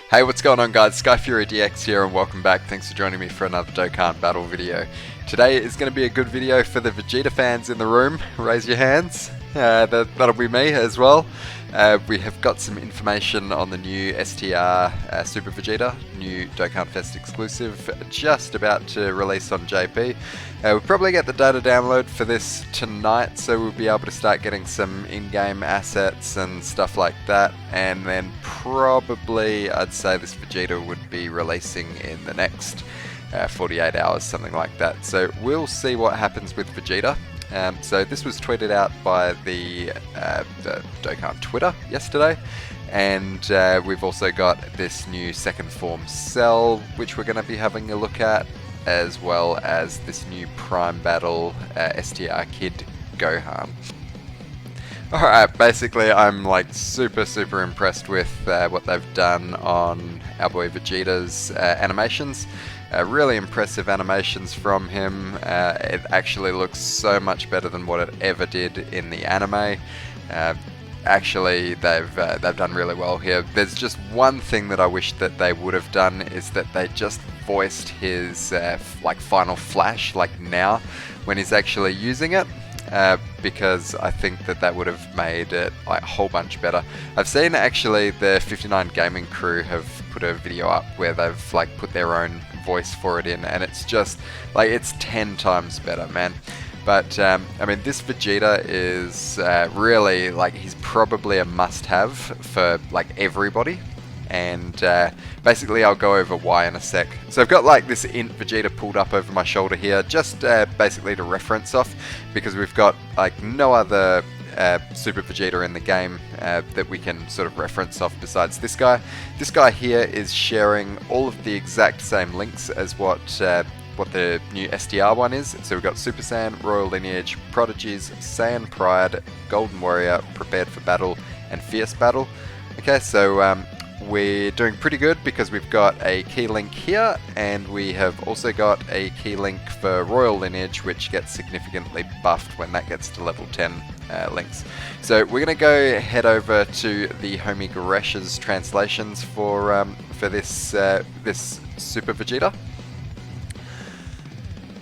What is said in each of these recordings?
Hey, what's going on guys? SkyfuryDX here and welcome back. Thanks for joining me for another Dokkan battle video. Today is going to be a good video for the Vegeta fans in the room. Raise your hands. That'll be me as well. We have got some information on the new STR Super Vegeta, new Dokkanfest exclusive, just about to release on JP. We'll probably get the data download for this tonight, so we'll be able to start getting some in-game assets and stuff like that, and then probably I'd say this Vegeta would be releasing in the next 48 hours, something like that. So we'll see what happens with Vegeta. So this was tweeted out by the Dokkan Twitter yesterday, and we've also got this new second form cell which we're going to be having a look at, as well as this new Prime Battle STR Kid Gohan. Alright, basically I'm like super impressed with what they've done on our boy Vegeta's animations. Really impressive animations from him. It actually looks so much better than what it ever did in the anime. Actually, they've done really well here. There's just one thing that I wish that they would have done, is that they just voiced his like final flash, like now, when he's actually using it. Because I think that would have made it like a whole bunch better. I've seen actually the 59 Gaming crew have put a video up where they've like put their own voice for it in, and it's just like it's 10 times better, man. But I mean, this Vegeta is really like, he's probably a must-have for like everybody. And basically I'll go over why in a sec. So I've got like this int Vegeta pulled up over my shoulder here, just basically to reference off, because we've got like no other Super Vegeta in the game that we can sort of reference off besides this guy. This guy here is sharing all of the exact same links as what the new STR one is. So we've got Super Saiyan, Royal Lineage, Prodigies, Saiyan Pride, Golden Warrior, Prepared for Battle, and Fierce Battle. Okay, so we're doing pretty good because we've got a key link here, and we have also got a key link for Royal Lineage, which gets significantly buffed when that gets to level 10 links. So we're going to go head over to the homie Garesh's translations for this this Super Vegeta.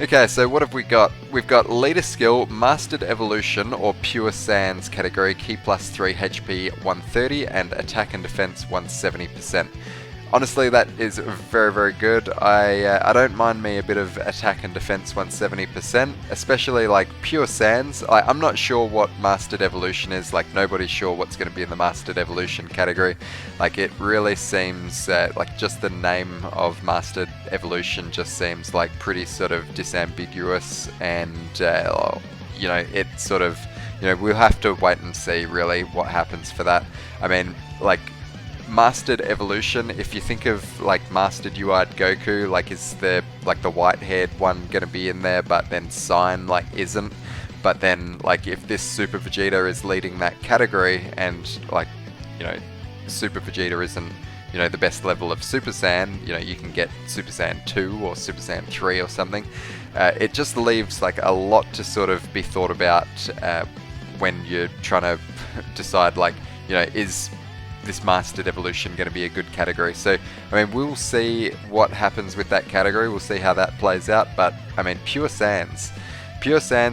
Okay, so what have we got? We've got Leader Skill, Mastered Evolution or Pure Sans category, Key plus 3 HP 130 and Attack and Defense 170%. Honestly, that is very good. I don't mind me a bit of Attack and Defense 170%, especially like Pure Sans. I'm not sure what Mastered Evolution is, like nobody's sure what's going to be in the Mastered Evolution category. Like it really seems like just the name of Mastered Evolution just seems like pretty sort of disambiguous, and you know, it sort of, you know, we'll have to wait and see really what happens for that. I mean, like Mastered Evolution, if you think of like Mastered UI Goku, like is the white-haired one gonna be in there, but then Sign like isn't? But then like if this Super Vegeta is leading that category, and like, you know, Super Vegeta isn't, you know, the best level of Super Saiyan, you know, you can get Super Saiyan 2 or Super Saiyan 3 or something. It just leaves like a lot to sort of be thought about when you're trying to decide, like, you know, is this Mastered Evolution going to be a good category? So I mean, we'll see what happens with that category, we'll see how that plays out. But I mean, Pure Sans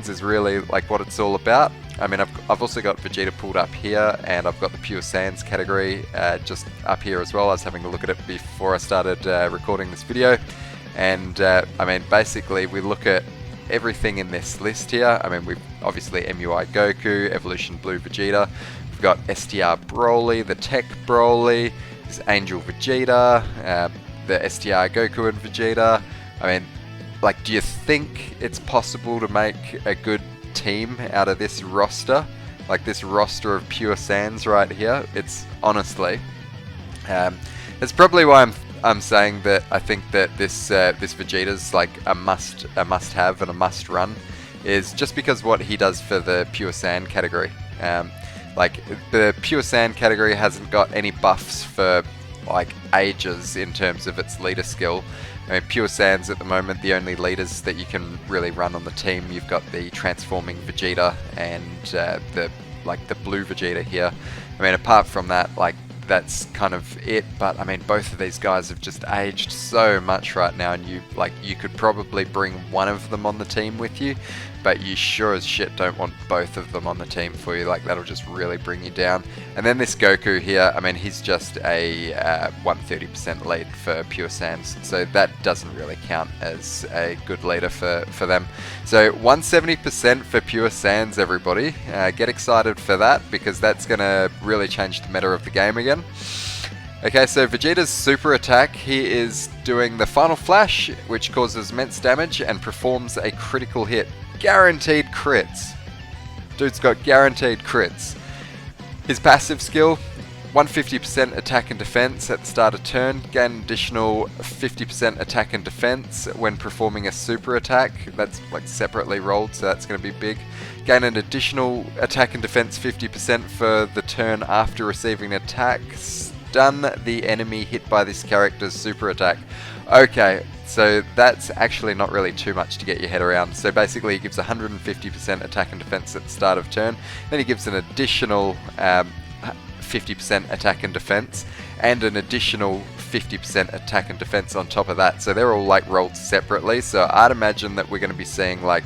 is really like what it's all about. I mean, I've also got Vegeta pulled up here, and I've got the Pure Sans category just up here as well. I was having a look at it before I started recording this video, and I mean, basically we look at everything in this list here. I mean, we've obviously MUI Goku, Evolution Blue Vegeta, we've got STR Broly, the Tech Broly, there's Angel Vegeta, the STR Goku and Vegeta. I mean, like, do you think it's possible to make a good team out of this roster? Like this roster of Pure Sans right here? It's honestly, it's probably why I'm saying that I think that this Vegeta's like a must have and a must run, is just because what he does for the Pure Sand category. Like the Pure Sand category hasn't got any buffs for like ages in terms of its leader skill. I mean, Pure Sans at the moment, the only leaders that you can really run on the team, you've got the transforming Vegeta and the blue Vegeta here. I mean, apart from that, like that's kind of it. But I mean, both of these guys have just aged so much right now, and you could probably bring one of them on the team with you, but you sure as shit don't want both of them on the team for you. Like, that'll just really bring you down. And then this Goku here, I mean, he's just a 130% lead for Pure Sands, so that doesn't really count as a good leader for them. So 170% for Pure Sands, everybody. Get excited for that, because that's going to really change the meta of the game again. Okay, so Vegeta's super attack, he is doing the final flash, which causes immense damage and performs a critical hit. Guaranteed crits. Dude's got guaranteed crits. His passive skill, 150% attack and defense at the start of turn. Gain additional 50% attack and defense when performing a super attack. That's like separately rolled, so that's going to be big. Gain an additional attack and defense 50% for the turn after receiving an attack. Stun the enemy hit by this character's super attack. Okay, so that's actually not really too much to get your head around. So basically he gives 150% attack and defense at the start of turn, then he gives an additional 50% attack and defense, and an additional 50% attack and defense on top of that. So they're all like rolled separately, so I'd imagine that we're going to be seeing like,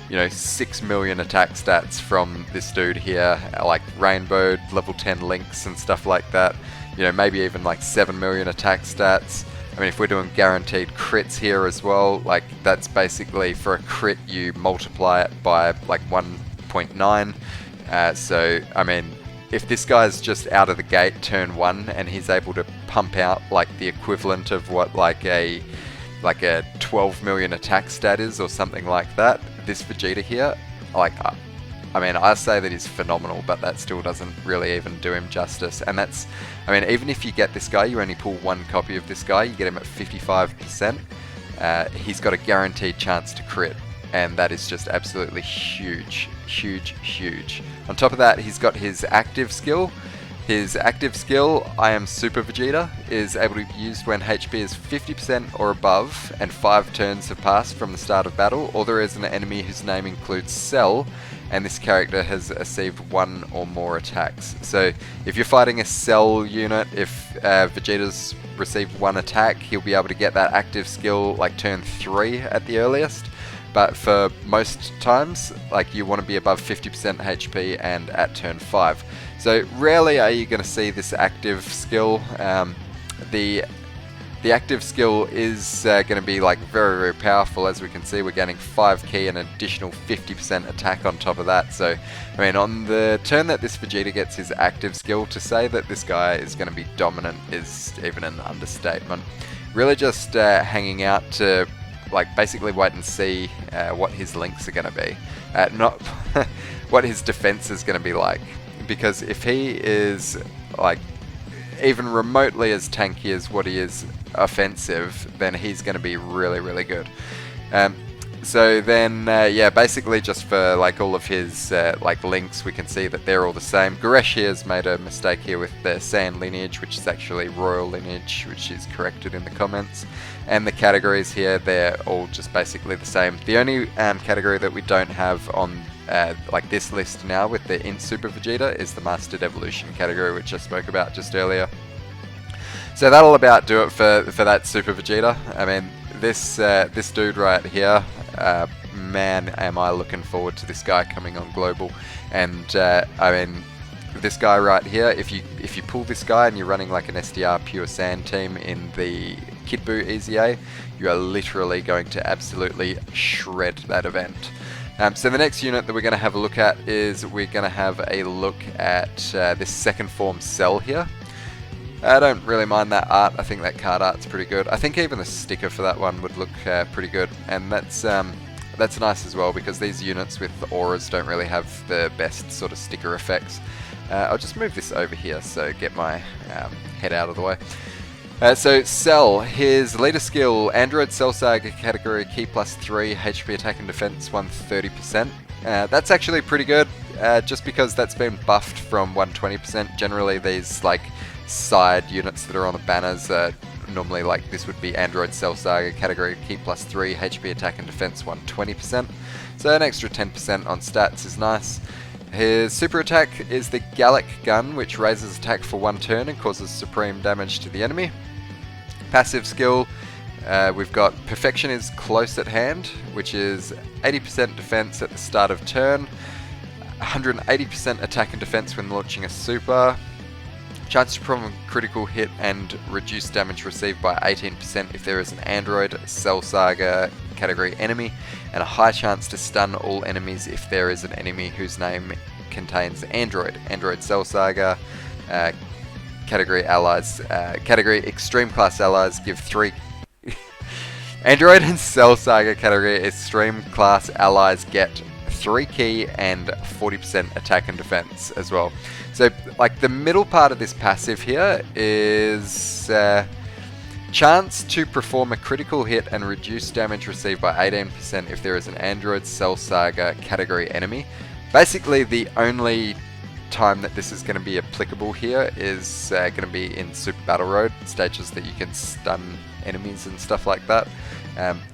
you know, 6 million attack stats from this dude here, like Rainbow, level 10 links and stuff like that. You know, maybe even like 7 million attack stats. I mean, if we're doing guaranteed crits here as well, like that's basically for a crit you multiply it by like 1.9. So, I mean, if this guy's just out of the gate turn 1 and he's able to pump out like the equivalent of what like a 12 million attack stat is or something like that, this Vegeta here, like, I mean, I say that he's phenomenal, but that still doesn't really even do him justice. And that's, I mean, even if you get this guy, you only pull one copy of this guy, you get him at 55%, he's got a guaranteed chance to crit, and that is just absolutely huge, huge, huge. On top of that, he's got his active skill. His active skill, I Am Super Vegeta, is able to be used when HP is 50% or above and 5 turns have passed from the start of battle, or there is an enemy whose name includes Cell, and this character has received 1 or more attacks. So if you're fighting a Cell unit, if Vegeta's received 1 attack, he'll be able to get that active skill like turn 3 at the earliest. But for most times, like, you want to be above 50% HP and at turn 5. So rarely are you going to see this active skill. The active skill is going to be like very, very powerful. As we can see, we're getting 5 ki and an additional 50% attack on top of that. So, I mean, on the turn that this Vegeta gets his active skill, to say that this guy is going to be dominant is even an understatement. Really just hanging out to like basically wait and see what his links are going to be. Not what his defense is going to be like. Because if he is like even remotely as tanky as what he is offensive, then he's going to be really, really good. So then, yeah, basically just for like all of his like links, we can see that they're all the same. Goresh here has made a mistake here with the Saiyan lineage, which is actually Royal lineage, which is corrected in the comments. And the categories here, they're all just basically the same. The only category that we don't have on like this list now with the Int Super Vegeta is the Mastered Evolution category, which I spoke about just earlier. So that'll about do it for that Super Vegeta. I mean, this dude right here, man, am I looking forward to this guy coming on global. And I mean, this guy right here, if you pull this guy and you're running like an SDR Pure Sand team in the Kid Buu EZA, you are literally going to absolutely shred that event. So the next unit that we're going to have a look at is we're going to have a look at this second form Cell here. I don't really mind that art. I think that card art's pretty good. I think even the sticker for that one would look pretty good, and that's nice as well, because these units with the auras don't really have the best sort of sticker effects. I'll just move this over here so get my head out of the way. So Cell, his leader skill, Android Cell Saga category, Ki +3, HP attack and defense 130%. That's actually pretty good, just because that's been buffed from 120%. Generally these like side units that are on the banners, normally like this would be Android Cell Saga category, Ki +3, HP attack and defense 120%. So an extra 10% on stats is nice. His super attack is the Gallic Gun, which raises attack for 1 turn and causes supreme damage to the enemy. Passive skill, we've got Perfection is Close at Hand, which is 80% defense at the start of turn, 180% attack and defense when launching a super, chance to perform a critical hit and reduce damage received by 18% if there is an Android, Cell Saga category enemy, and a high chance to stun all enemies if there is an enemy whose name contains Android. Android Cell Saga category allies, category extreme class allies give 3 Android and Cell Saga category extreme class allies get 3 key and 40% attack and defense as well. So like the middle part of this passive here is chance to perform a critical hit and reduce damage received by 18% if there is an Android Cell Saga category enemy. Basically the only time that this is going to be applicable here is going to be in Super Battle Road stages that you can stun enemies and stuff like that.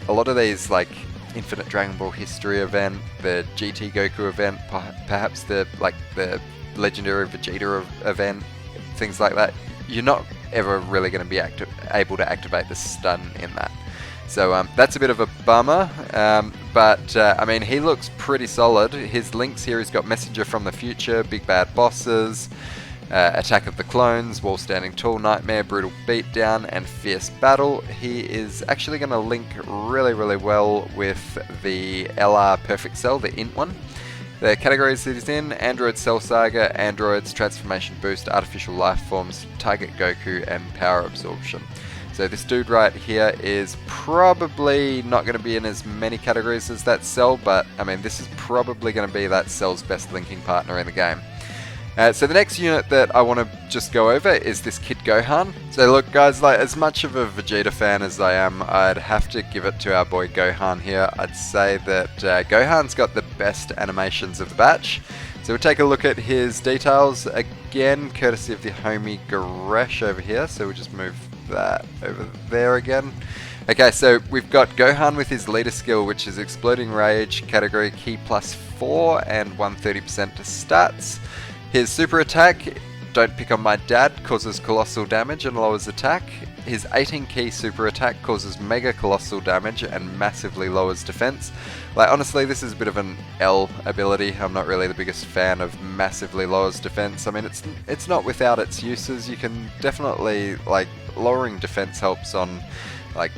A lot of these, like Infinite Dragon Ball History event, the GT Goku event, perhaps the Legendary Vegeta event, things like that, you're not ever really going to be able to activate the stun in that. So that's a bit of a bummer, but I mean, he looks pretty solid. His links here, he's got Messenger from the Future, Big Bad Bosses, Attack of the Clones, Wall Standing Tall, Nightmare, Brutal Beatdown, and Fierce Battle. He is actually going to link really, really well with the LR Perfect Cell, the int one. The categories that he's in: Android Cell Saga, Androids, Transformation Boost, Artificial Life Forms, Target Goku, and Power Absorption. So this dude right here is probably not going to be in as many categories as that Cell, but I mean, this is probably going to be that Cell's best linking partner in the game. So the next unit that I want to just go over is this Kid Gohan. So look guys, like as much of a Vegeta fan as I am, I'd have to give it to our boy Gohan here. I'd say that Gohan's got the best animations of the batch. So we'll take a look at his details again, courtesy of the homie Goresh over here. So we'll just move that over there again. Okay, so we've got Gohan with his leader skill, which is Exploding Rage, category key +4 and 130% to stats. His super attack, Don't Pick on My Dad, causes colossal damage and lowers attack. His 18 key super attack causes mega colossal damage and massively lowers defense. Like honestly, this is a bit of an L ability. I'm not really the biggest fan of massively lowers defense. I mean, it's not without its uses. You can definitely, like, lowering defense helps on, like,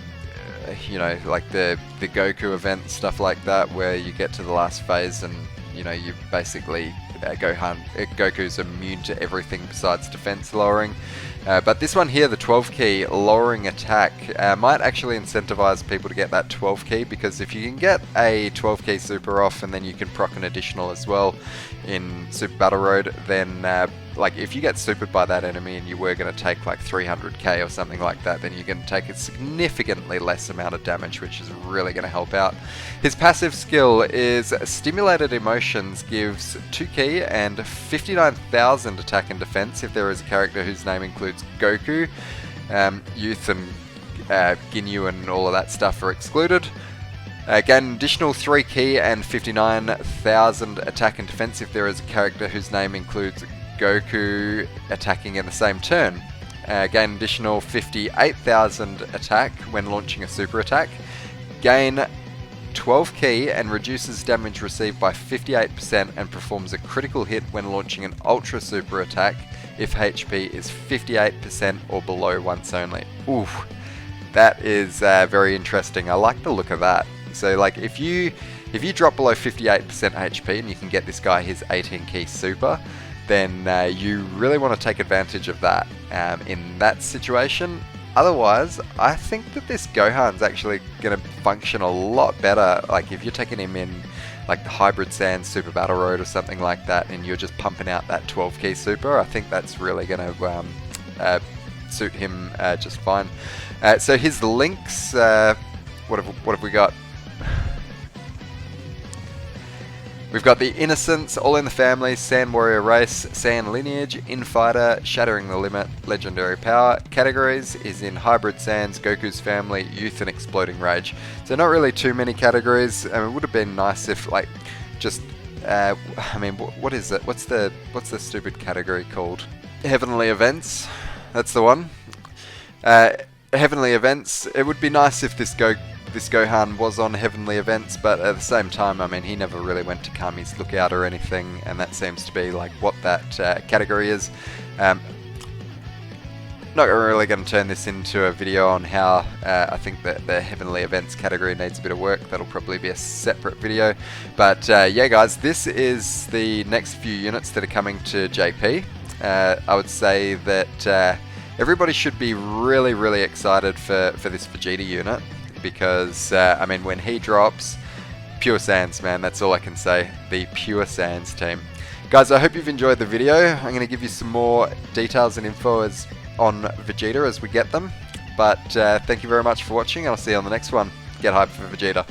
you know, like the Goku event, stuff like that, where you get to the last phase and, you know, you basically Goku's immune to everything besides defense lowering. But this one here, the 12 key lowering attack, might actually incentivize people to get that 12 key, because if you can get a 12 key super off and then you can proc an additional as well in Super Battle Road, then like if you get supered by that enemy and you were going to take like 300k or something like that, then you're going to take a significantly less amount of damage, which is really going to help out. His passive skill is Stimulated Emotions, gives 2 key and 59,000 attack and defense if there is a character whose name includes Goku. Youth and Ginyu and all of that stuff are excluded. Gain an additional 3 key and 59,000 attack and defense if there is a character whose name includes Goku attacking in the same turn. Gain additional 58,000 attack when launching a super attack. Gain 12 key and reduces damage received by 58% and performs a critical hit when launching an ultra super attack if HP is 58% or below once only. Oof, that is very interesting. I like the look of that. So like if you drop below 58% HP and you can get this guy his 18 key super, then you really want to take advantage of that in that situation. Otherwise, I think that this Gohan's actually going to function a lot better. Like if you're taking him in like the Hybrid Sand Super Battle Road or something like that, and you're just pumping out that 12 key super, I think that's really going to suit him just fine. So his links, what have we got? We've got the Innocents, All in the Family, Sand Warrior Race, Sand Lineage, Infighter, Shattering the Limit, Legendary Power. Categories is in Hybrid Sands, Goku's Family, Youth, and Exploding Rage. So not really too many categories. It would have been nice if, like, just I mean, what is it? What's the stupid category called? Heavenly events. That's the one. Heavenly events. It would be nice if this Gohan was on heavenly events, but at the same time, I mean, he never really went to Kami's Lookout or anything, and that seems to be like what that category is. Not really going to turn this into a video on how I think that the heavenly events category needs a bit of work. That'll probably be a separate video. But yeah, guys, this is the next few units that are coming to JP. I would say that everybody should be really excited for this Vegeta unit, because I mean, when he drops, pure Saiyans, man, that's all I can say. The pure Saiyans team. Guys, I hope you've enjoyed the video. I'm going to give you some more details and info on Vegeta as we get them. But thank you very much for watching, and I'll see you on the next one. Get hyped for Vegeta.